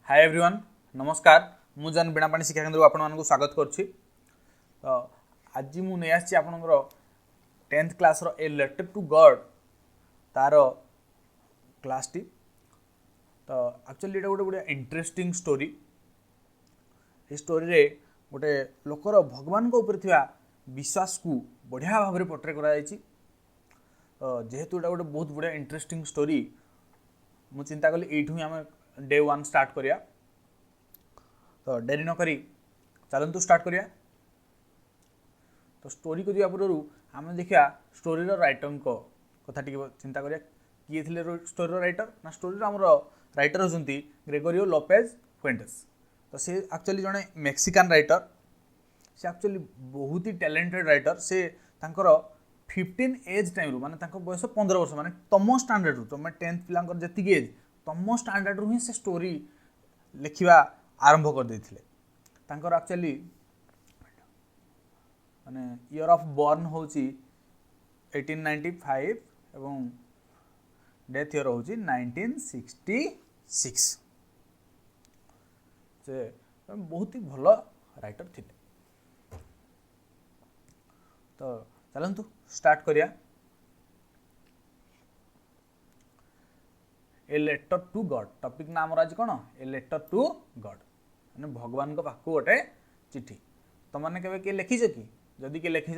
Hi everyone नमस्कार मु जन बीणापाणी शिक्षा केन्द्र आपको स्वागत करुच्ची। तो आज मु नहीं आसी आपनकर 10th क्लास रो ए लेटर टू गॉड तार क्लास टी। तो एक्चुअली ये गोटे गोटे इंटरेस्टिंग स्टोरी। ये स्टोरी रे गोटे लोकर भगवान को ऊपर थिबा विश्वास को बढ़िया भाव में पोर्ट्रे करा जायछि। जेहेतु ये गोटे बहुत बढ़िया इंटरेस्टिंग स्टोरी मु चिंता कली एठू आम डे 1 स्टार्ट करिया। तो डेरी न करी चलतु स्टार्ट करिया। तो स्टोरी को दिया पूर्व आम देखिया स्टोरी राइटर को कथा टी चिंता करिया किए थिले स्टोरी राइटर ना स्टोरी आमर राइटर होती ग्रेगोरियो लोपेज फुएंटेस। तो से एक्चुअली जड़े मेक्सिकान राइटर से एक्चुअली बहुत ही टैलेंटेड राइटर। से तांकर 15 एज टाइम माने बयस 15 वर्ष माने तम स्टैंडर्ड रू तुम 10th पिलांकर जति एज तम स्टैंडर्ड रू ही से स्टोरी लिखा आरंभ कर देथिले। तांकर एक्चुअली माने ईयर ऑफ बर्न होची 1895 एवं डेथ ईयर होची 1966। से बहुत ही भल राइटर थिले। तो चलतु स्टार्ट करिया। A letter to God topic नाम आज कौन ए लेटर टू गॉड माने भगवान को पाखु गोटे चिट्ठी। तो मैंने केवे किए लिखिछ कि जदि किए लिखिछ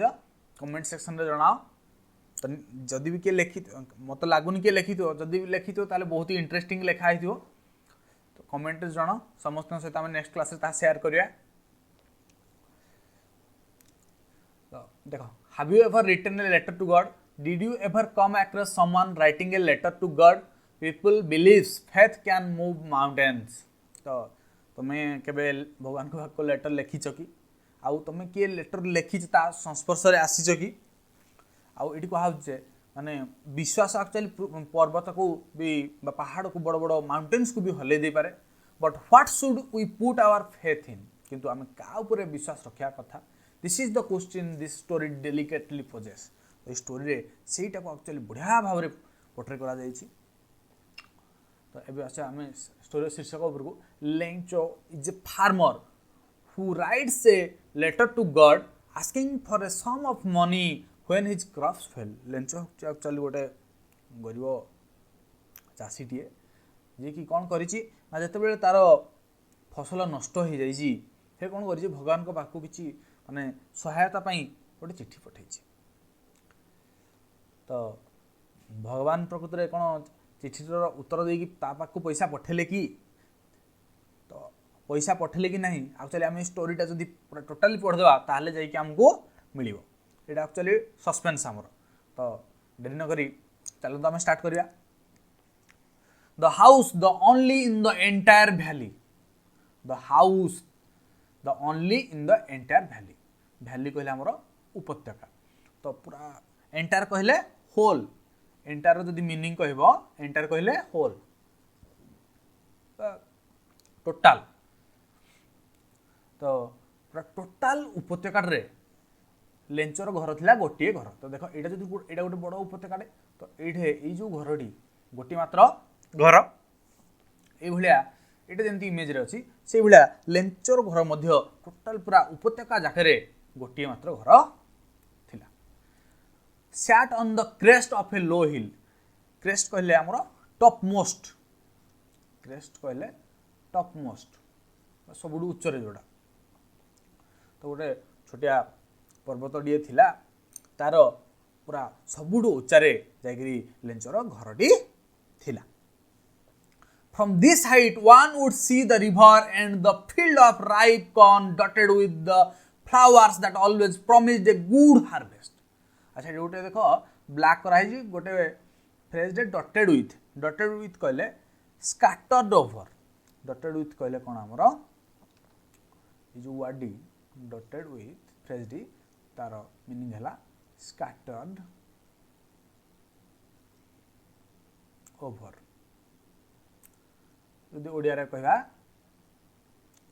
कमेंट सेक्शन रे जणाओ। तो जदि भी किए लिखि मत लागुन किए लिखि जदि भी लिखि ताले बहुत ही इंटरेस्टिंग लिखा है। तो कमेंट रे जणाओ समस्त सहित आम नेक्स्ट क्लास रे शेयर करिया। तो देखो have you ever written a letter to God did you ever come across someone writing a letter to God people believes faith can move mountains. तो तुम्हें केबे भगवान को लेटर लिखिछ कि आउ तुम्हें किए लेटर लिखिछ ता संस्पर्श रे आसीछ कि आउ एटी कहा जे माने विश्वास एक्चुअली पर्वत को भी पहाड़ को बड़ बड़ माउंटेन्स को भी हले दे पारे। But what should we put our faith in किंतु आम का ऊपर विश्वास रखा कथा। This is the question this story delicately poses. तो स्टोरी रे सेटा को एक्चुअली बढ़िया भाव में पोर्ट्रे करा जायछि। तो एबे आसे आमे स्टोरी शीर्षक उपरको Lencho is a farmer who writes a letter to God asking for a sum of money when his crops fail. Lencho actually गोटे गरीब चाषी टीए जे कि कौन करिछि ना जेतेबेले तार फसल नष्ट हो जाइछि से कौन करिछि भगवान को पाखु किछि माने सहायता पई गोटे चिट्ठी पठाइछि। तो भगवान प्रकृत रे कौन चिठीर उत्तर देकी पाखु पैसा पठेले कि तो पैसा पठेले कि नहीं एक्चुअली आम स्टोरीटा जब टोटाली पढ़देवा ताहले जाइए आमको मिलिबो। एटा एक्चुअली सस्पेंस आमर। तो डेरी न करी चलो तो आम स्टार्ट करिया। The house the only in the entire valley the house the only in the entire valley valley कहले आमर उपत्यका। तो पूरा एंटायर कहले होल एंटायर जदि मीनिंग कहबो एंटायर कहले होल टोटाल। तो पूरा टोटाल उपत्यका रे लेंचर घर थिला गोटे घर। तो देखो एटा जदि एटा गोटे बड़ उपत्यका तो एठे ए जो घरटी गोटे मात्र घर ए भलिया एटा जेंति इमेज रे अछि से भलिया लेंचर घर मध्य टोटाल पूरा उपत्यका जाकरे गोटे मात्र घर थिला। Sat on the crest of A low hill crest कहले आमर टॉप मोस्ट क्रेस्ट कहले टॉप मोस्ट सबुठ उच्चरे जोड़ा। तो गोटे छोटिया पर्वतटीए थिला तार पूरा सबुठ उच्चारे जाकरी लेंचर घरटी थिला। From this height one would see the river and the field of ripe corn dotted with the flowers that always promised a good harvest. अच्छा ये गोटे देख ब्लैक कराई गोटे फ्रेज डे डॉटेड विथ कहले स्कैटर्ड ओवर डॉटेड विथ कहले कौन आमर ये जो word D dotted with phrase D तार मीनिंग है स्कैटर्ड ओवर। यदि ओडिया रे कहबा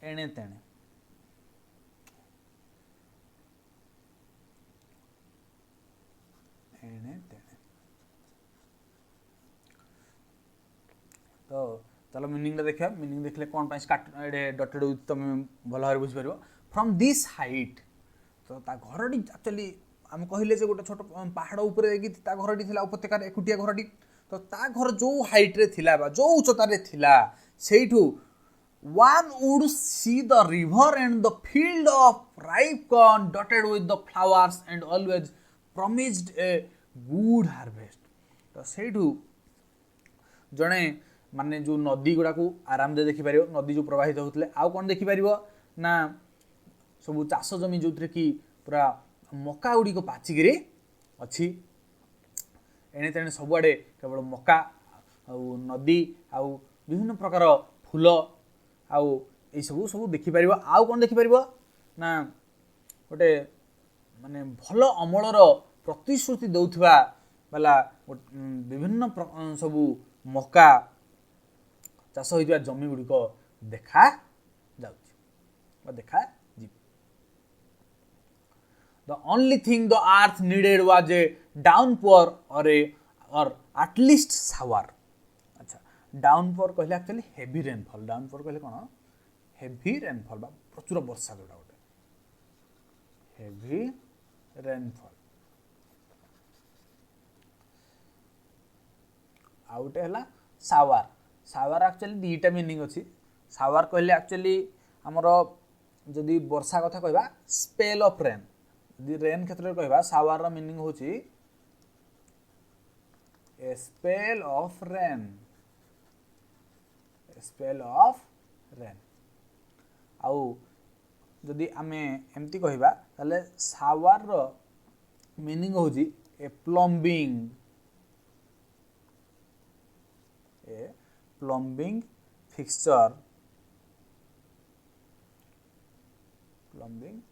एणे तेणे एणे तेणे। तो चलो मीनिंग देखिए मीनिंग देखले कौन डटेड विथ तुम भल भाव बुझीपर फ्रॉम दिस हाइट तो ता घरटी एक्चुअली आम कहले गोटे छोट पहाड़ उपरे घरटी थिला उपत्यकार एकुटिया घरटी तो ता घर जो हाइट रे थिला बा जो उच्चता रे थिला Sethu one would see the river and the field of ripe corn dotted with the flowers and always promised a good harvest तो सेठू जड़े माने जो नदी गुड़ा को आराम दे देखिपर नदी जो प्रवाहित होते आउ कौन देखिपर ना सब चाष जमी जो कि पूरा मका गुड़ी को पाचिकी अच्छी एणे तेणे सबुआड़े केवल मका आउ नदी आउ विभिन्न प्रकार फूल आउ ये सब सब देखिपर आउ कौन देखिपर ना गोटे माने भल अमलर प्रतिश्रुति दौथबा वाला विभिन्न सबू मका चाष होइतबा जमी गुड़िक देखा जाउछि देखा जी the only thing the earth needed was a downpour or at least shower अच्छा डाउनपोर कहले एक्चुअली हेवी रेनफॉल डाउनपोर कहले कोन हेवी रेनफॉल बा प्रचुर वर्षा जोड़ा गोटे हेवी रेनफॉल आउटे हला शावर शावर एक्चुअली दीटा मीनिंग अच्छी शावर कहले एक्चुअली आमर जदि वर्षा कथा कहबा स्पेल ऑफ रेन जदि रेन क्षेत्र में कहबा शावर रा मीनिंग होची a spell of rain spell of rain आउ जदि आमे एमती कहबा ताले शावर रो मीनिंग होची a plumbing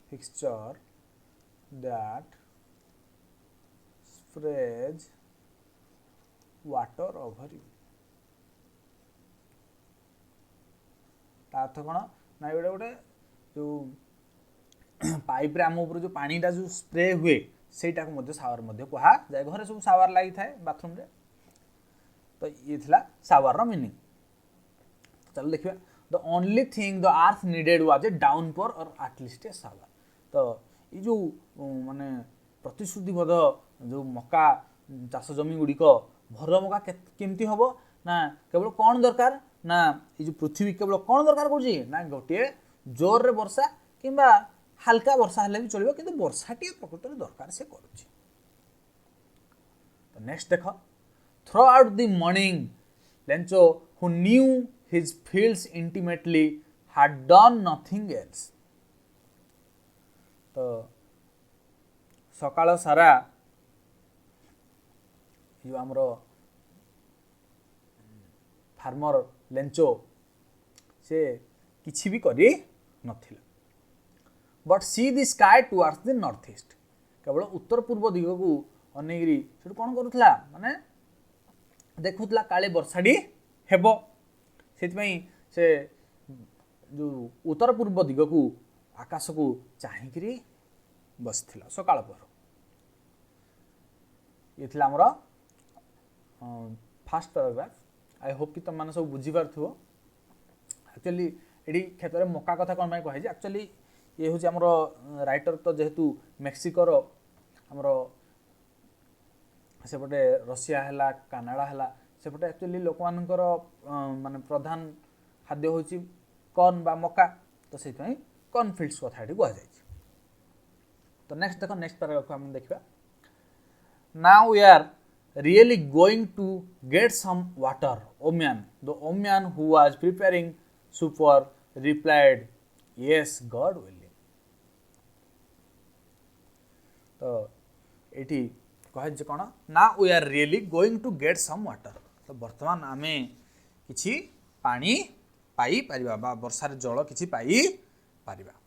fixture that sprays water over you अर्थ कौन ना गोटे गोटे जो पाइप रे आम ऊपर जो पानीटा जो स्प्रे हुए सेटा को मध्य शावर मध्य कहा जाए घरे सब शावर लगी थाए बाथरूम रे तो ये थिला शावर रो मीनिंग चलो देखिए the only thing the earth needed was a downpour और एटलिस्ट ए शावर तो ये जो माने प्रतिश्रुतिबद्ध जो मका चाष जमी गुड़िक भर मका केमती हम ना केवल कौन दरकार ना ये जो पृथ्वी केवल कौन दरकार करुची ना गोटे जोर रे वर्षा किंबा हल्का वर्षा हेले भी चलिबो किंतु वर्षाटी प्रकृत में दरकार से करुची तो नेक्स्ट देखो throughout the morning Lencho who knew his fields intimately had done nothing else तो सकाळ सारा जो हमरो फार्मर लेंचो से किछि भी करी नथिला but see the sky towards the north east केवल उत्तर पूर्व दिग को अनेगिरी से कौन करुथला माने देखुला काले वर्षाटी हेब से जो उत्तर पूर्व दिग को आकाश को चाहिकी बसला सकाळ पर ये आमर फास्ट पैराग्राफ आई होप कि तुम मैंने सब बुझीपार एक्चुअली ये क्षेत्र में मका कथा कौन कहे एक्चुअली ये हूँ आमर राइटर तो जेहेतु मेक्सिकोर आमर सेपटे रशिया है कानाडा है सेपटे एक्चुअली लोक मानकर माने प्रधान खाद्य हूँ कॉर्न बा मका तो से कॉर्नफिल्ड्स कथा ये कह तो नेक्स्ट देखो नेक्स्ट पैराग्राफ हम देखा now we are really going to get some water woman the woman who was preparing supper replied yes God willing तो ये कहे कौन ना we are really going to get some water तो बर्तमान आमे किछि पानी पाई परिबा बा वर्षार जल किछि पाई परिबा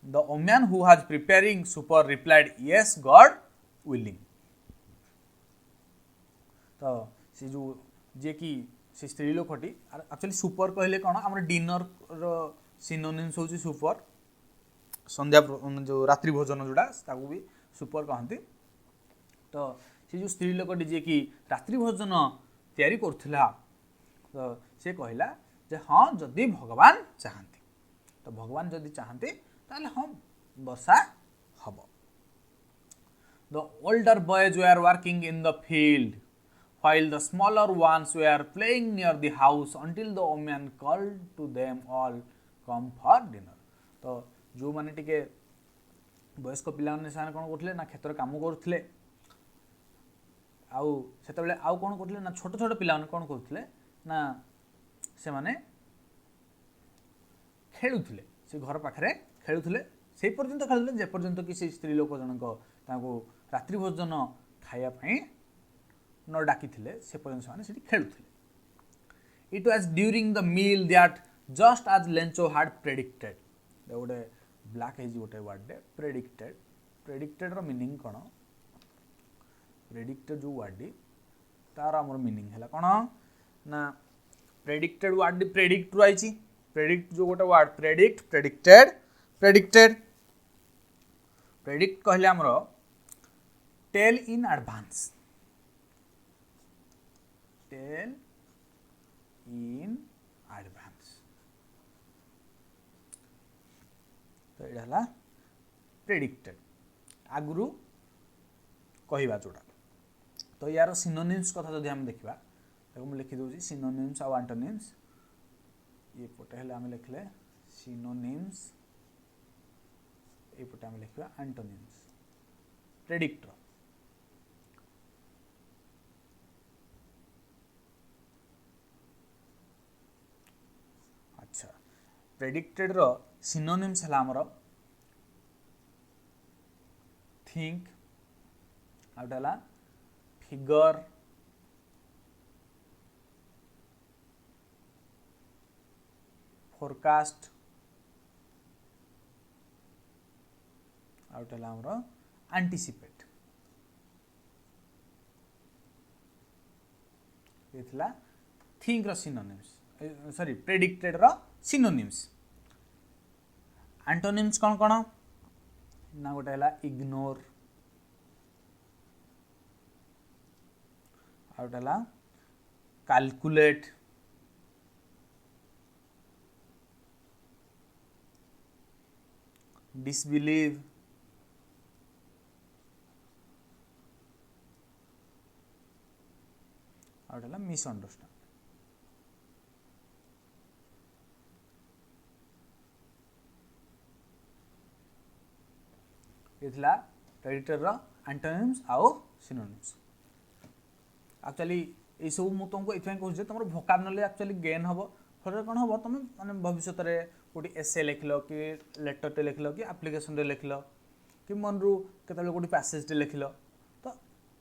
the omen who was preparing super replied yes god willing तो से जो जे कि से स्त्री लोकटी एक्चुअली सुपर कहले कौन आम डिनर सिनोनिम्स होची सुपर संध्या जो रात्रि भोजन जोड़ा ताकू भी सुपर कहती तो से जो स्त्री लोकटी जी कि रात्रि भोजन तैयारी करथिला तो से कहला जे हाँ जदि भगवान चाहती तो भगवान जदि चाहती ताले हाँ वर्षा hub. The older boys were working in the field while the smaller ones were playing near the house until the woman called to them all come for dinner। तो जो माने टिके वयस्क पिलाने से कौन करथिले ना क्षेत्र काम करथिले आउ सेतबेले आउ कौन करथिले ना छोट छोट पिलाने कौन करथिले ना से माने खेलुथिले से घर पाखरे खेलुथिले से पर्यंत खेलुथिले जे पर्यंत कि से स्त्री लोक जनक ताको रात्रि भोजन खाया पई न डाकिथिले से पर्यंत से माने सेठी खेलुथिले। It was during the meal that just as Lencho had predicted गोटे ब्लैक है गोटे वर्ड प्रेडिक्टेड प्रेडिक्टेड रो मीनिंग कोन प्रेडिक्टेड जो वर्ड तार हमर मीनिंग हैला कोन ना प्रेडिक्टेड वर्ड प्रेडिक्ट रु आइची प्रेडिक्ट जो गोटे word predict predicted predicted predict कहले हमरो tell in advance tell in advance तो एटा हला प्रेडिक्टेड आगुरु कहिबा जोड़ा। तो यार सिनोनिम्स कथा जदि हम देखिबा ताको हम लिखि दउची सिनोनिम्स आ एंटोनिम्स ये पटे हला हम लिखले सिनोनिम्स ए पटे हम लिखिबा एंटोनिम्स प्रेडिक्टर। अच्छा प्रेडिक्टेड रो सिनोनिम्स हला हमरो थिंक आउटला फिगर फोरकास्ट आउटला हमरो एंटीसिपेट एथला थिंक रो सिनोनिम्स सॉरी प्रेडिक्टेड रो सिनोनिम्स। एंटोनिम्स कौन कौन ना गोटे हला इग्नोर आउटला कैलकुलेट डिसबिलीव आउटला मिसअंडरस्टैंड। इथला प्रेडिक्टर रो एंटोनिम्स आउ सिनोनिम्स। एक्चुअली ये सब मु तुमको इथाई कहूँ तुम भोकाब नॉलेज एक्चुअली गेन हम फल कौन हम तुम माने भविष्य में गोटे एसे लिखल कि लेटरटे लिखल कि आप्लिकेशन लिखल कि मन रू केतबेले गोटे पैसेजटे लिखल तो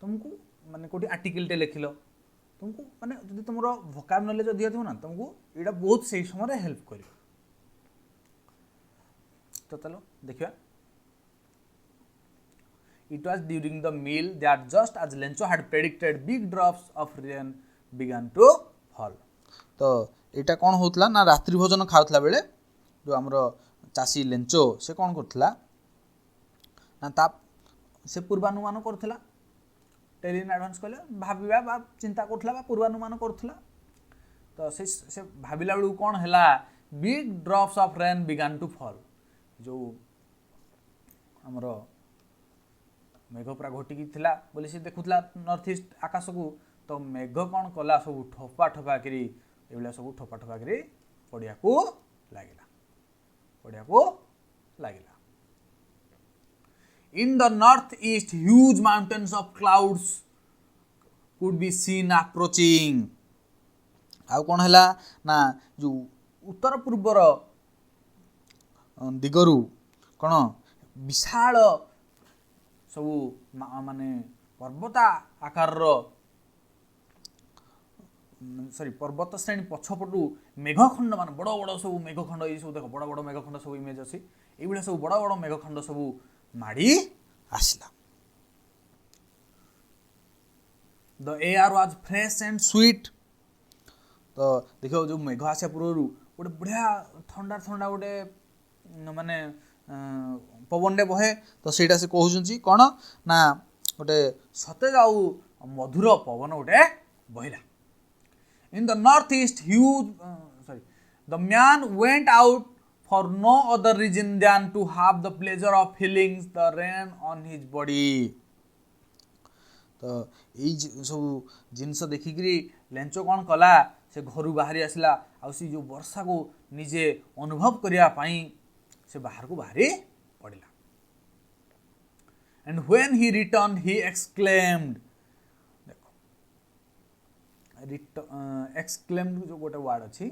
तुमको माने गोटे आर्टिकलटे लिखल तुमको माने जब तुम भोकाब नॉलेज अधिक थो ना तुमको यहाँ बहुत सही समय हेल्प कर। तो चलो देखिए It was during the meal that just as Lencho had predicted, big drops of rain began to fall। तो एटा कौन होतला ना रात्रि भोजन खाउतला बेले जो हमरो चासी लेंचो से कौन करथला ना ता से पूर्वानुमान करथला टेल इन एडवांस कहले भाबिबा बा चिंता करथला बा पूर्वानुमान करथला। तो से भाबिला बेलू कौन हैला big drops of rain began to fall जो हमरो मेघ पूरा घोटिकी थिला बोली से देखुला नॉर्थ ईस्ट आकाश को तो मेघ कौन कला सब ठोपा ठोपा करी एबला सब ठोपा ठोपा करी पड़िया को लागिला। इन the north east huge mountains of clouds could be seen approaching. आउ कौन हैला ना जो उत्तर पूर्वर दिगरु कौन विशाल सब माने पर्वत आकार सॉरी पर्वत श्रेणी पछपटू मेघखंड मान बड़ बड़ सब मेघखंड ये सब देख बड़ बड़ मेघखंड सब इमेज अच्छी ये सब बड़ बड़ मेघखंड सब माड़ी आसला। The air was fresh and sweet. तो देखो जो मेघ आसा पूर्व गोटे बढ़िया ठंडा ठंडा गोटे माने पवन बहे तो सेटा से कहउछन कौन ना गोटे सतेज आउ मधुर पवन गोटे बहिला in the north east the man went out for no other reason than to have the pleasure of feeling the rain on his body. तो यही सब जिनस देखिकी लेंचो कौन कला से घर बाहरी आसला आ जो वर्षा को निजे अनुभव करने से बाहर को बाहरी पड़ा। And when he return he exclaimed exclaimed जो गोटे वर्ड अच्छी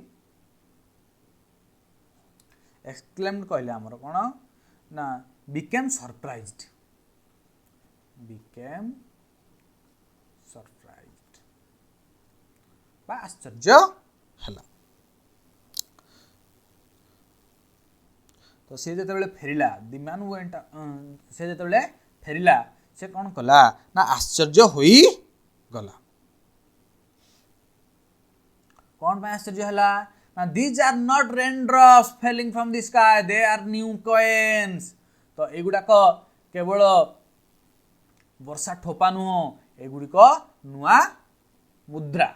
एक्सक्लेम्ड कहले आमर कौन ना बिकेम सरप्राइज्ड बा आश्चर्य हला। तो सी जो फेरिला दिमान वेंट से जो फेरिला से कौन कला ना आश्चर्य होई गला। कौन पे आश्चर्य हला ना these are not rain drops falling from the sky they are new coins. तो एगुड़ाक केवल वर्षा ठोपा नुह एगुड़िक नुआ मुद्रा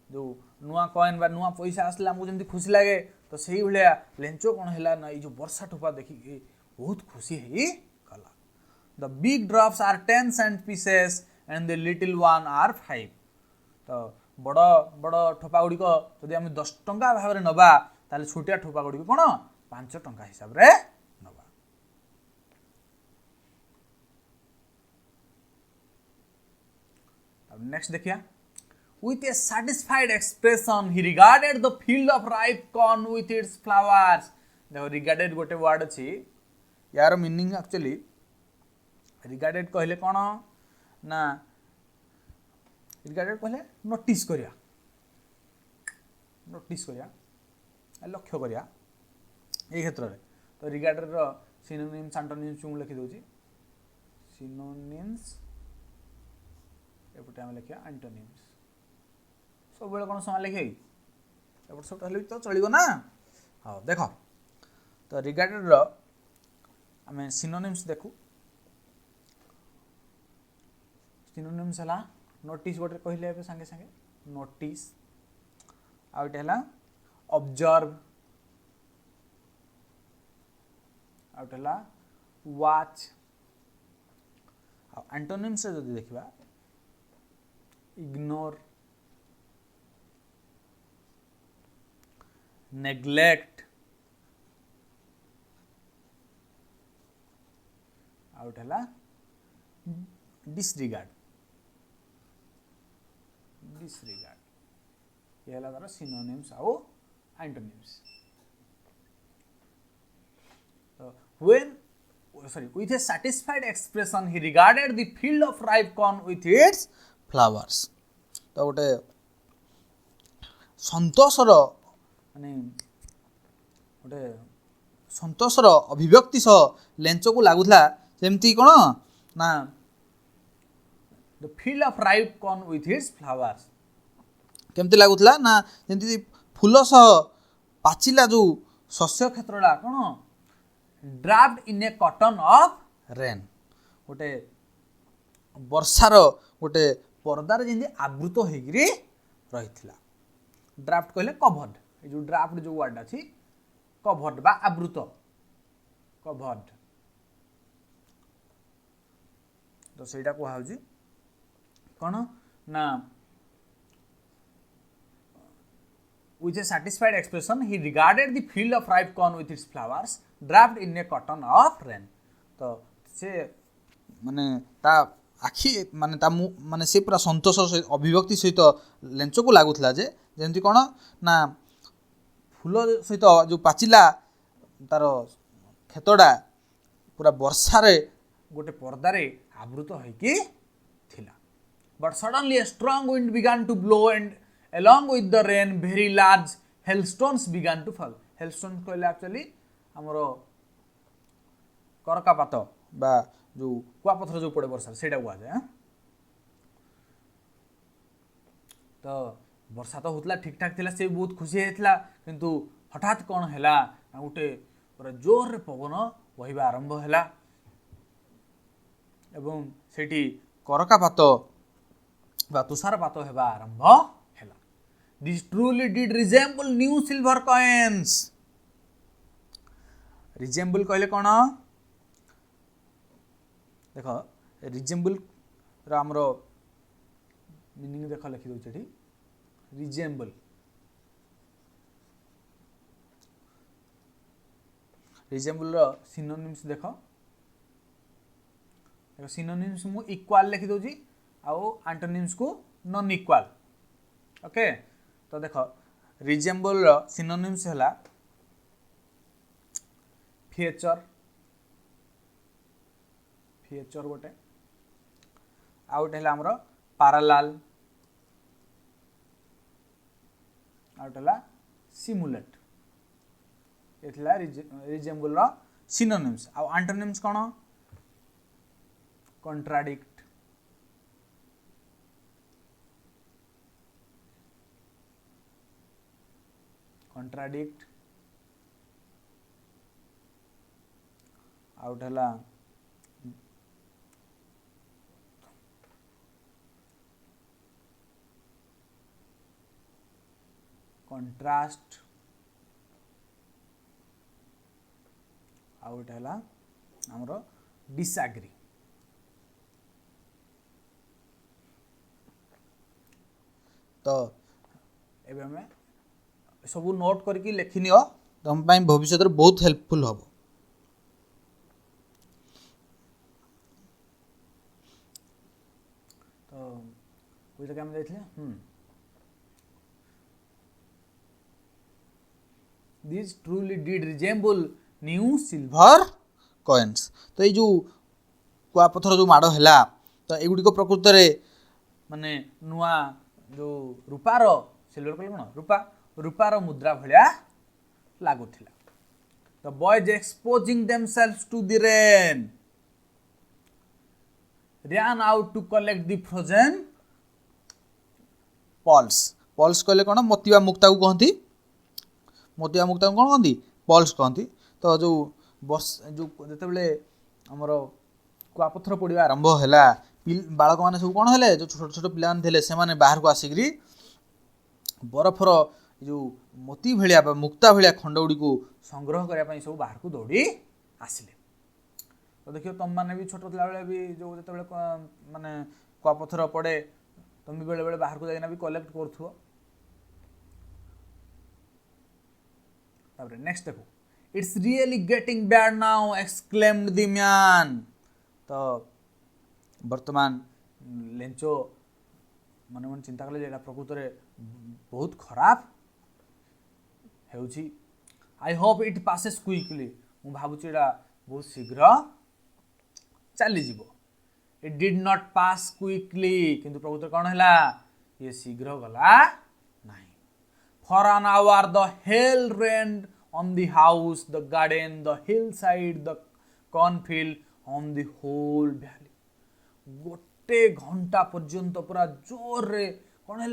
जो नुआ कॉइन बा नुआ पैसा आसला मुझे जमी खुशी लगे। तो से भाया लेंचो कौन है ना ये वर्षा ठोपा देखिए बहुत खुशी है गला। The big drops are 10 cent pieces and the little one are 5। तो बड़ बड़ ठोपा गुड़िक जदि आम 10 टंका भाव में नवा ताले छोटिया ठोपा गुड़िक कौन 5 टंका हिसाब से नवा। नेक्स्ट देखिया with a satisfied expression he regarded the field of ripe corn with its flowers। देखो regarded गोटे वर्ड अच्छी यार मीनिंग एक्चुअली regarded कहले कौन ना regarded कहले नोटिस करिया लक्ष्य करिया ये क्षेत्र में। तो regarded रो synonyms antonyms मैं लिखि दोची synonyms एपटे हम लिखिया antonyms सब बेले कौन समय लिखे एपट सब तो चलो ना। हाँ देख तो रिगार्डेड रो आम सिनोनिम्स देखू सिनोनिम्स है नोटिस गोटे कहले सांगे सांगे नोटिस आउटे है ऑब्जर्व आउटे है वाच एंटोनिम्स जो देखा इग्नोर नेग्लेक्ट आउट है डिसरिगार्ड ये है तार सिनोनिम्स आउ antonyms. When with a satisfied expression he regarded the field of ripe corn with its flowers। तो गोटे संतोषर माने गोटे संतोषर अभिव्यक्ति सह लेंचो को लगुला जमती कौन ना the field of ripe corn with its flowers केमती लगुला ना जमती फूल सह पाचिला जो शस्य क्षेत्रटा कौन draft in A cotton of rain गोटे वर्षार गोटे पर्दार जमी आवृत होगी रही। ड्राफ्ट कहले कवर्ड जो ड्राफ्ट जो वर्ड अच्छी कवर्ड बा आवृत कवर्ड। तो ସେଇଟା କୁହା ହେଉଛି କ'ଣ ନା with a satisfied expression he regarded the field of ripe corn with its flowers draped in a cotton of rain। तो से माने ता आखि माने ता माने से पूरा संतोष अभिव्यक्ति सहित लेंचो को लागुला जे जेमती कोन ना फूल सहित जो पाचिला तार क्षेत्रटा पूरा वर्षा रे गोटे पर्दारे आवृत होइकी थिला। But suddenly a strong wind began to blow and along with the rain very large hailstones began to fall। hailstones कहले एक्चुअली हमरो करकापात बा जो कुआपथर जो पड़े वर्षा सेटा हुआ जाए। तो वर्षा तो होतला ठीक ठाक थिला से बहुत खुशी हेतला किंतु हठात कौन हैला गोटे पूरा जोर रे पवन बहिबा आरंभ हैला एवं सेठी करकापात बा तुषारपात हेबा आरंभ हैला। This truly did resemble new silver coins. Resemble कहले कौन देख रिजेम्बल रामर मीनिंग देख लिखि दउछ एठी रिजेम्बल रिजेम्बल रो सिनोनिम्स देख देखो सिनोनिम्स मु इक्वल लिखि दउची आउ एंटोनिम्स को नॉन इक्वल। ओके तो देख रिजेम्बल रो सिनोनिम्स हैला फीचर फीचर गोटे आउट है हमरो पैरेलल आउट है सिमुलेट एथला रिजेम्बल रो सिनोनिम्स आ एंटोनिम्स कोन कॉन्ट्राडिक्ट कॉन्ट्राडिक्ट आउट है कंट्रास्ट आउट है हमरो डिसएग्री। तो एबे हमें सब नोट करके लिखिनियो तुम पाई भविष्य बहुत हेल्पफुल हम। तो कोई जगह में जाइए this truly did resemble new silver coins. तो ये जो कुआपथर जो माड़ है तो युड़िक प्रकृत में माने नुआ जो रूपार सिल्वर कहले कौन रूपा रूपार मुद्रा भलिया लागुथिला। The boys exposing themselves to the rain ran out to collect the frozen pulse। Pulse कहले कौन मोतिबा मुक्ता को कहती मोतिबा मुक्ता को कौन कहती पल्स कहती। तो जो बस जो जिते आमर कुआपथर पड़ा आरंभ है बालक मैंने सब कौन है जो छोट छोट पिला थे से बाहर को आसिक बरफर जो मोती भाया मुक्ता भाया खंड गुड़ी को संग्रह करने सब बाहर को दौड़ी आसिले। तो देखियो तुम मैंने भी छोट था बेले भी जो जो माने कुआपथर पड़े तुम भी बेले बेले बाहर को जाइना भी कलेक्ट करूँ। नेक्स्ट देखो it's really getting bad now exclaimed the man. तो वर्तमान लेंचो मन मन चिंता कले प्रकृत में बहुत खराब है। I hope it passes quickly मु भावुची बहुत शीघ्र चली जीवो। It did not pass quickly किंतु प्रकृत कौन है ये शीघ्र गला नहीं। For an hour the hail rained on the house the garden the hillside the cornfield on the whole valley. गोटे घंटा पर्यंत पूरा जोर रे कौन है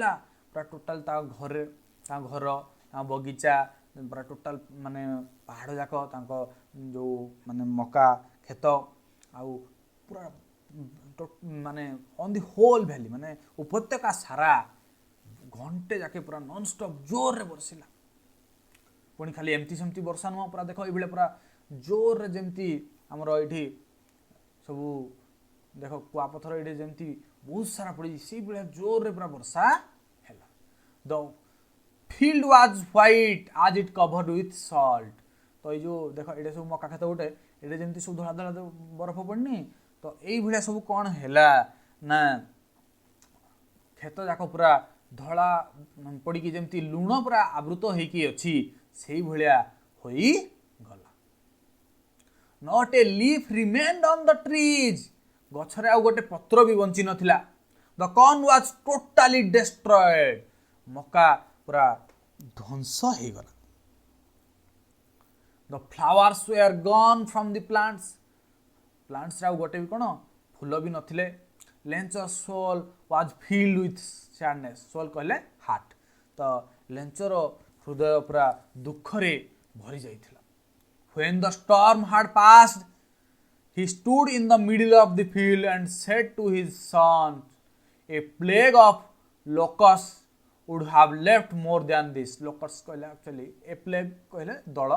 पूरा टोटाल घर बगीचा पूरा टोटाल माने पहाड़ जाक जो माने मका खेत आउ पूरा माने ऑन द होल वैली माने उपत्यका सारा घंटे जाके पूरा नॉन स्टॉप जोर रे बरसिला। पुणी खाली एमती सेमती वर्षा नुह पूरा देख ये पूरा जोर रे जमती आमर ये सब देख कुआपथर ये जमती बहुत सारा पड़ी से भाया जोर रे पूरा वर्षा है। द फील्ड वाज व्हाइट आज इट कवर्ड विथ सॉल्ट। तो ये जो देख ये सब मका खेत गोटे ये जमती सब धड़ा धड़ा बरफ पड़नी तो यही भाया सब कौन है ना खेत जाक पूरा धड़ा पड़ी जमती लुण पूरा आवृत होइकी अच्छी से भाया होई गला। Not a leaf remained on the trees गछरे आउ गोटे पत्र भी बंची नथिला। The corn was totally destroyed मका पूरा ध्वंस हो गला। The flowers were gone from the plants plants आउ गोटे भी कौन फूल भी नथिले। लेंचर soul was filled with sadness soul कहले हार्ट। तो लेंचर हृदय पूरा दुख रे भरी जाइथिला। When the storm had passed he stood in the middle of the field and said to his son, a plague of locusts would have left more than this. Locusts कहले actually a plague कहले दଳ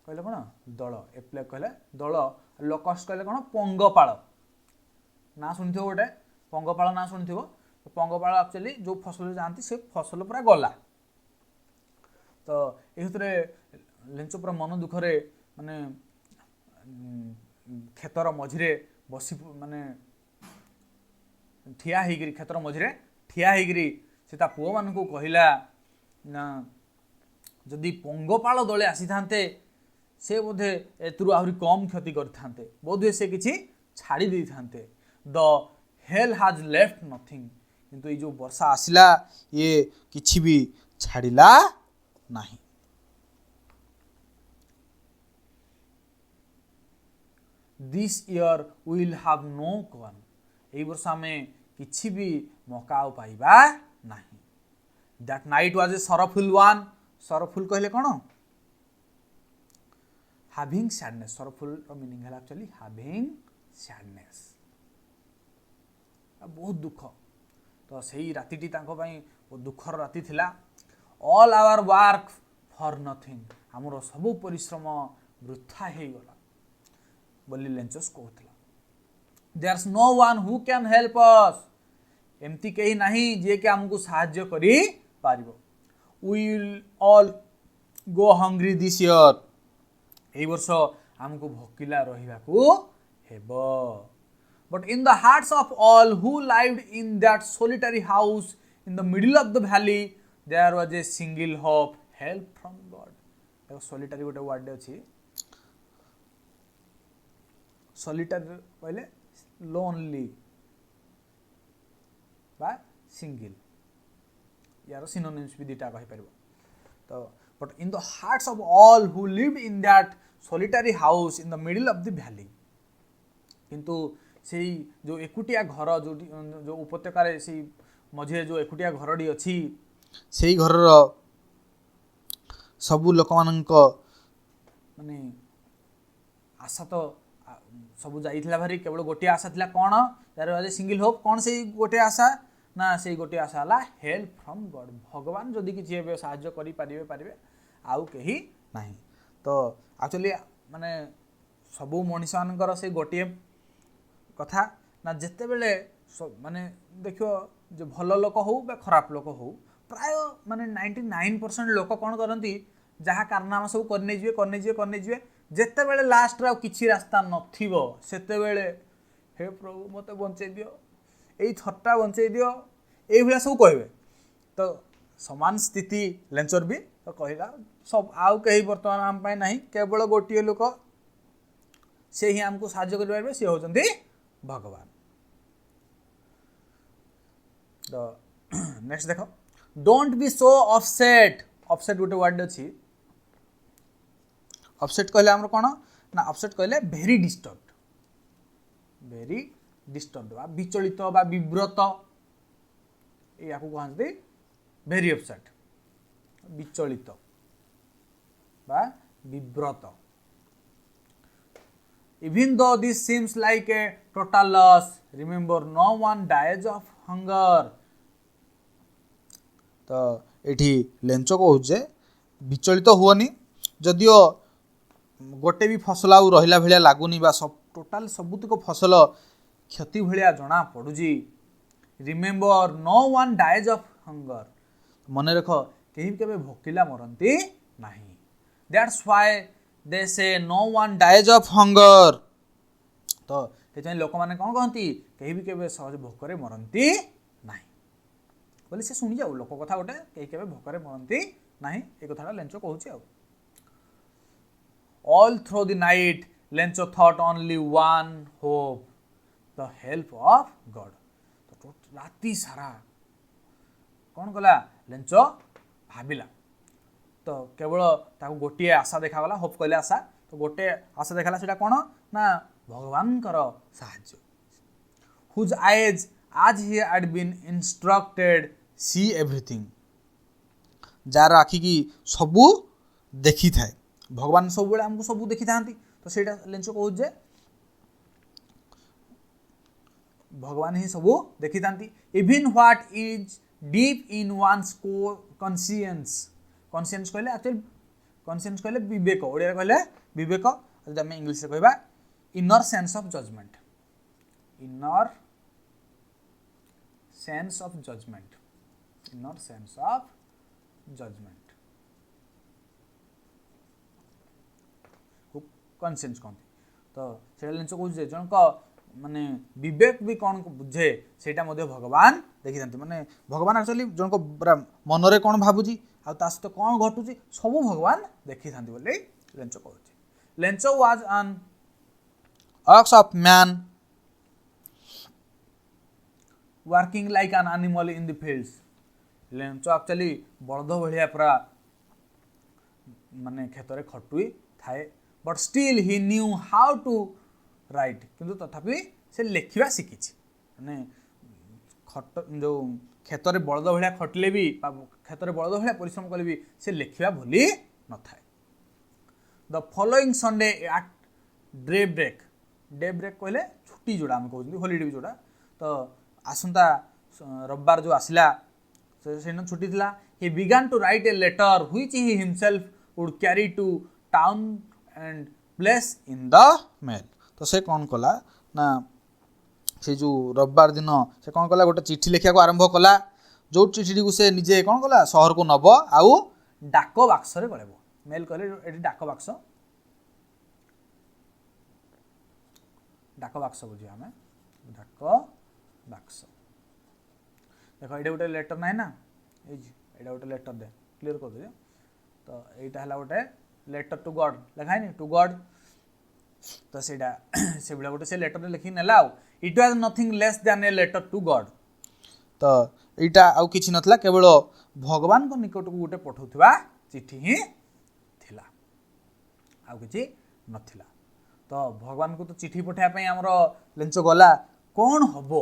कहले कौन दଳ a plague कहले दଳ locust कहले कौन पंगपाଳ ना शुणिथिबो गोटे पंगपाळ ना शुणिथिबो पंगपाळ एक्चुअली जो फसल जाती से फसल पूरा गला तो ये लेंचो पूरा मन दुखरे माने खेतर मझिरे बसी माने ठिया होगी खेतर मझिरे ठिया होगी से ता पुओ मान को कहला ना जदि पंगपाळ दले आसी थांते से बोधे एतरु आहुरी कम क्षति करथांते बोधे से किछि छाड़ी दे थांते द हेल हाज लेफ्ट नथिंग किंतु ये जो वर्षा आसिला ये किछि भी छाड़िला नहीं। This year will have no corn एई वर्ष में किछि भी मका पाइबा नहीं। That night was a sorrowful one sorrowful कहले कोन हैविंग सैडनेस सरफुल रो मीनिंग है एक्चुअली हैविंग सैडनेस बहुत दुख तो सही रातिटी तांको पई दुखर राति थिला। All our work for nothing हमरो सब परिश्रम वृथा हे गला बोली लेंचस कहतला। There's no one who can help us एमती कहीं नहीं जे के हमको सहाय्य करी पारिबो। We will all go hungry this year एई वर्ष हमको भोकिला रहिबाकू हेबो। But in the hearts of all who lived in that solitary house in the middle of the valley, there was a single hope, help from God. देखो solitary गोटे word अछि solitary पहले lonely बा single यार synonyms भी दिटा कहि परबो तो but in the hearts of all who lived in that solitary house in the middle of the valley किंतु से जो एकुटिया घर जो उपत्यकार से मझे जो एकुटिया घरडी अच्छी से घर सबू लोक माने आशा तो सबू जाइथिला भारी केवल गोटे आशा थिला कोन यार वाले सिंगल होप कोन से गोटे आशा ना से गोटे आशा हला हेल्प फ्रॉम गॉड भगवान जदि कि जे सहाय्य करि पारिबे आउ केही नाही। तो एक्चुअली माने सबू मनुष्य मानकर से गोटे कथा ना जिते बेले माने देखो जो भल लोक हो खराब लोक हो प्राय माने 99% लोक कौन करती जहाँ कारनामा सब करने जीवे जिते बेले लास्ट रा किछि रास्ता नथिबो सेते बेले हे प्रभु मते बंचे दियो एई थट्टा बंचे दियो एई भलिया सब कहबे। तो समान स्थिति लेंचर भी तो कहला सब आउ कहीं वर्तमान आम पाए नहीं केवल गोटे लोक से ही हमको साहाय्य कर पारे से होचंती भगवान। तो नेक्स्ट देखो don't be so upset upset गोटे वर्ड अच्छी अपसेट कहले हमर कोन ना अपसेट कहले वेरी डिस्टर्ब्ड बा विचलित बा विव्रत ए याकू कहंती वेरी अपसेट विचलित बा विव्रत। Even though this seems like a total loss, remember no one dies of hunger. तो एठी लेंचो कहूचे विचलित हुओनी जदियो गोटे भी फसल आउ रहिला भलिया लागुनी बा सब टोटाल सबुतिक फसल क्षति भलिया जना पडुजी। Remember no one dies of hunger मन रख केही केबे भोकिला मरंती नाही। That's why they say no one dies of hunger तो ये लोक मैंने कौन कहती कहीं भी केबे सहज भोकरे मरंती नाही बोले से सुनी जाऊ लोक कथा गोटे कहीं केबे भोकरे मरंती नाही ए कथाटा लेंचो कहूची। All through the night Lencho thought only one hope the help of God. तो राति सारा कौन कला लेंचो भाबिला तो केवल ताको गोटे आशा देखागला होप कहले आशा तो गोटे आशा देखाला सेटा कोन ना भगवान कर साहाय्य। हुज आइज आज ही had been instructed see everything जार आखि की सबू देखी थाए भगवान सब बेले हमको सबू देखी थांती तो सेटा लेंचो कहू जे भगवान ही सब देखी था even what is deep in one's conscience conscience कहले एक्चुअली कॉन्शियंस कहले विवेक ओडिया कहले विवेक जब आम इंग्लीश कहबा inner sense of judgement inner sense of judgement inner sense of judgement conscience कहते तो से जिन कौन जनक माने विवेक भी कौन बुझे सेटा मध्य भगवान देखी था माने भगवान एक्चुअली जनक पूरा मनरे कौन भावुची आ ता सहित कौन घटुची सब भगवान देखी था बोली लेंचो कहूँ Lencho was an ox of man working like an animal in the fields Lencho actually बलद भाया पूरा माने खेत रे खटुई थाए but still he knew how to write किंतु तथापि से लिखा शिखी माने खट जो खेत रे बलद भाया खटले भी खेत रे बलद भाया परिश्रम कले भी से लिखा भूली न थाए the following Sunday at daybreak कहले छुट्टी जोड़ा आम कहते हॉलीडे भी जोड़ा तो आसंता रविवार जो आसला से छुट्टी थिला he began to write a letter which he himself would carry to town and place in the mail तो से कौन कला ना से जो रविवार दिन से कौन कला गोटे चिठी लिखा को आरंभ कला जो चिठी को से निजे कौन कला शहर को नब आउ डाक बाक्स रे गलेबो मेल कहले एटी डाक बाक्स बुझे आम डाक बाक्स देख ये गोटे लेटर ना ना ये गोटे लेटर दे क्लीयर कर दे तो यहाँ है गोटे लेटर टू गॉड लिखाई टू गॉड तो से भाया गोटे से लेटर लिखी नेला it was nothing less than a letter to God तो यहाँ आउ किछि नथला केवल भगवान को निकट को गोटे पठाउथबा चिठी ही थिला आउ किछि नथिला तो भगवान को तो चिठी पठाइबा आमर लेंचो गला कौन हबो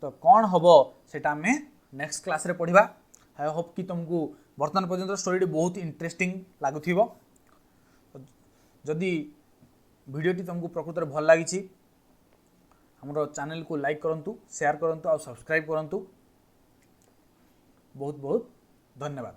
तो कौन हबो सेटा आमे नेक्स्ट क्लास रे पढ़िबा आई होप कि तुमको वर्तमान पर्यंत स्टोरी बहुत इंटरेस्टिंग लगुथिबो जदि वीडियोटी तुमको प्रकृत में भल लगी हमरो चैनल को लाइक करंतु शेयर करंतु और सब्सक्राइब करंतु बहुत बहुत धन्यवाद।